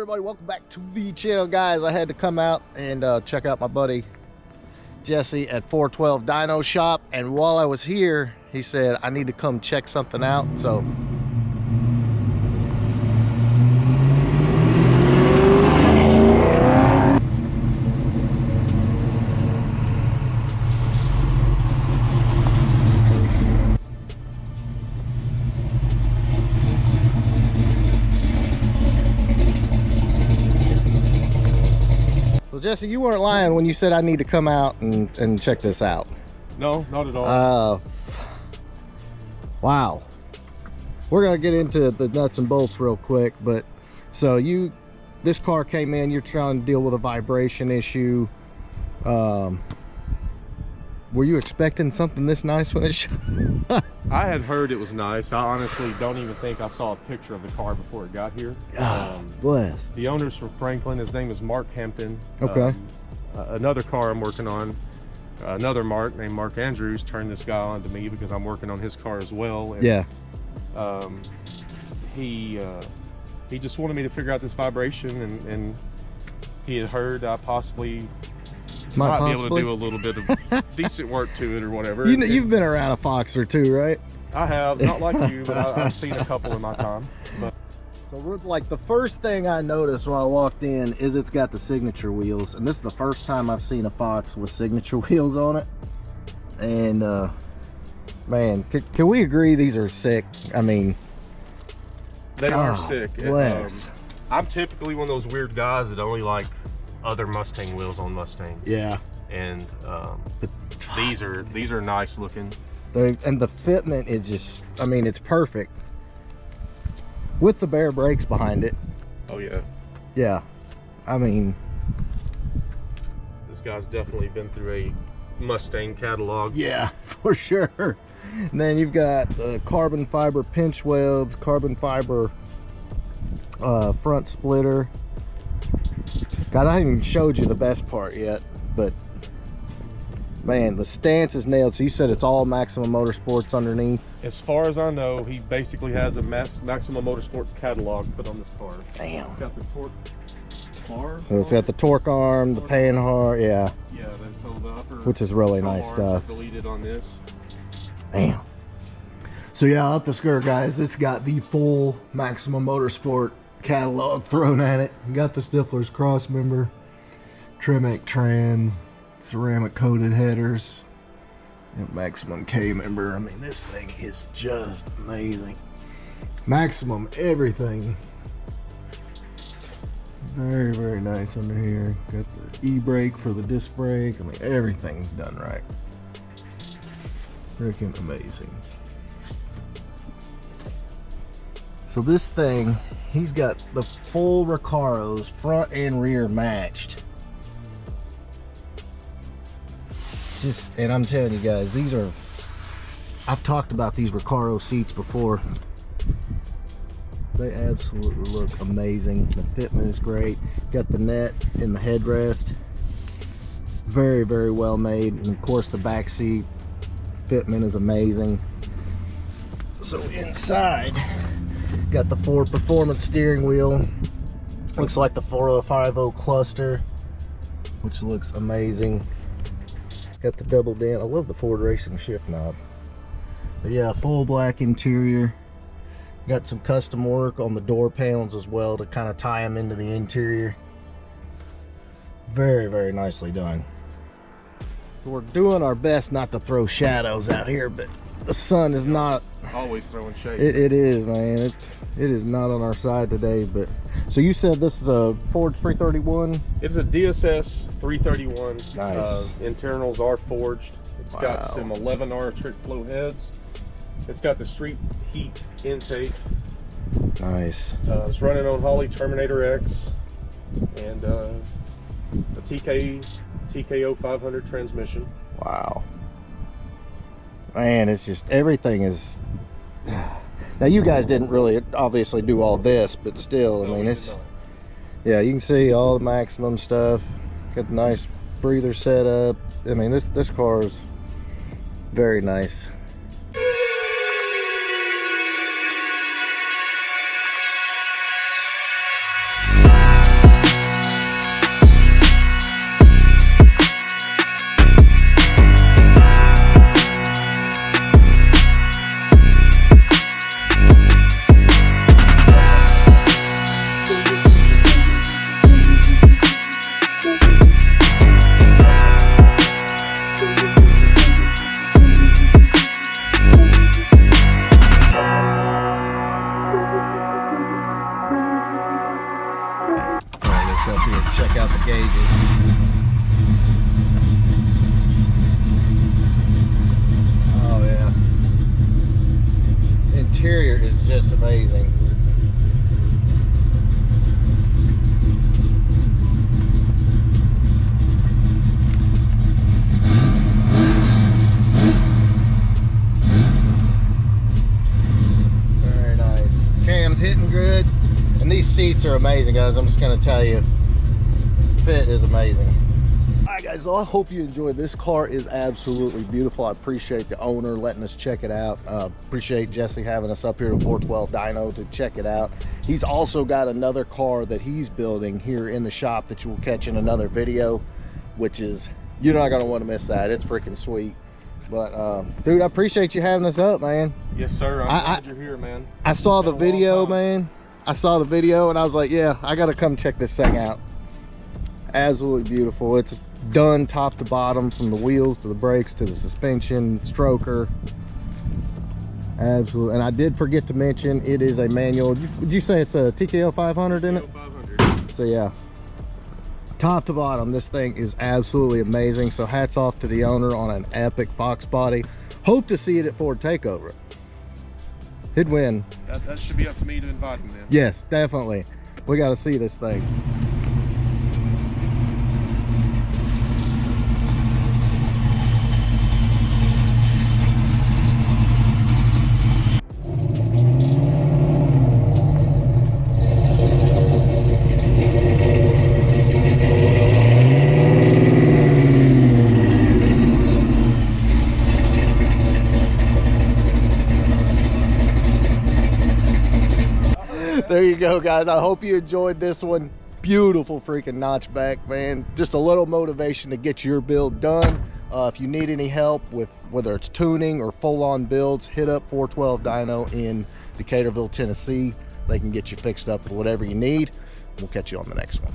everybody, welcome back to the channel, guys. I had to come out and check out my buddy Jesse at 412 Dyno Shop, and while I was here he said I need to come check something out. So Jesse, you weren't lying when you said I need to come out and check this out. No, not at all. Wow. We're gonna get into the nuts and bolts real quick, but so this car came in, you're trying to deal with a vibration issue. Were you expecting something this nice when it showed? I had heard it was nice. I honestly don't even think I saw a picture of the car before it got here. Bless. The owner's from Franklin. His name is Mark Hampton. Okay. Another car I'm working on, another Mark named Mark Andrews turned this guy on to me because I'm working on his car as well. And, yeah. He just wanted me to figure out this vibration, and he had heard I possibly might be able to do a little bit of decent work to it or whatever. You know, you've been around a Fox or two, right? I have, not like you, but I've seen a couple in my time. But. So like the first thing I noticed when I walked in is it's got the signature wheels, and this is the first time I've seen a Fox with signature wheels on it. And man, can we agree these are sick? I mean, they are sick. Bless. I'm typically one of those weird guys that only like other Mustang wheels on Mustangs. Yeah. And these are nice looking. And the fitment is just, I mean, it's perfect with the bare brakes behind it. Oh yeah. Yeah. I mean, this guy's definitely been through a Mustang catalog. Yeah, for sure. And then you've got the carbon fiber pinch welds, carbon fiber front splitter. God, I haven't even showed you the best part yet, but man, the stance is nailed. So you said it's all Maximum Motorsports underneath? As far as I know, he basically has a Maximum Motorsports catalog put on this car. Damn. It's got the torque bar. So it's got the torque arm, the panhard, yeah. Yeah, then so the upper, which is really nice stuff. Deleted on this. Damn. So yeah, up the skirt, guys, it's got the full Maximum Motorsport catalog thrown at it. You got the Stifler's cross member, Tremec trans, ceramic coated headers, and Maximum K member. I mean, this thing is just amazing. Maximum everything. Very, very nice under here. Got the e-brake for the disc brake. I mean, everything's done right. Freaking amazing. So this thing, he's got the full Recaros, front and rear matched. And I'm telling you guys, these are, I've talked about these Recaro seats before. They absolutely look amazing. The fitment is great. Got the net in the headrest. Very, very well made. And of course the back seat fitment is amazing. So inside, got the Ford Performance steering wheel. Looks like the 4050 cluster, which looks amazing. Got the double dent. I love the Ford Racing shift knob. But yeah, full black interior. Got some custom work on the door panels as well to kind of tie them into the interior. Very, very nicely done. We're doing our best not to throw shadows out here, but the sun is not always throwing shade. It is, man. It is not on our side today. But so you said this is a Ford 331? It's a DSS 331. Nice. Internals are forged. It's got some 11R trick flow heads. It's got the street heat intake. Nice. It's running on Holley Terminator X and a TKO 500 transmission. Wow. Man, it's just, everything is, now you guys didn't really obviously do all this, but still, I mean, it's, yeah, you can see all the Maximum stuff. Got the nice breather setup. I mean, this car is very nice. interior is just amazing. Very nice. Cam's hitting good. And these seats are amazing, guys. I'm just gonna tell you, fit is amazing. All right, guys, so I hope you enjoyed. This car is absolutely beautiful. I appreciate the owner letting us check it out. Appreciate Jesse having us up here to 412 Dyno to check it out. He's also got another car that he's building here in the shop that you will catch in another video, which is, you're not gonna want to miss that. It's freaking sweet. But dude, I appreciate you having us up, man. Yes, sir. I'm glad you're here, man. I saw the video, man. I saw the video and I was like, yeah, I gotta come check this thing out. Absolutely beautiful. It's done top to bottom, from the wheels to the brakes to the suspension, stroker. Absolutely. And I did forget to mention, it is a manual. Would you say it's a TKO 500 in it? 500. So yeah, top to bottom, this thing is absolutely amazing. So hats off to the owner on an epic Fox body. Hope to see it at Ford Takeover. He'd win. That should be up to me to invite him then. Yes, definitely. We got to see this thing. There you go, guys. I hope you enjoyed this one. Beautiful freaking notchback, man. Just a little motivation to get your build done. If you need any help with whether it's tuning or full-on builds, hit up 412 Dyno in Decaturville, Tennessee. They can get you fixed up with whatever you need. We'll catch you on the next one.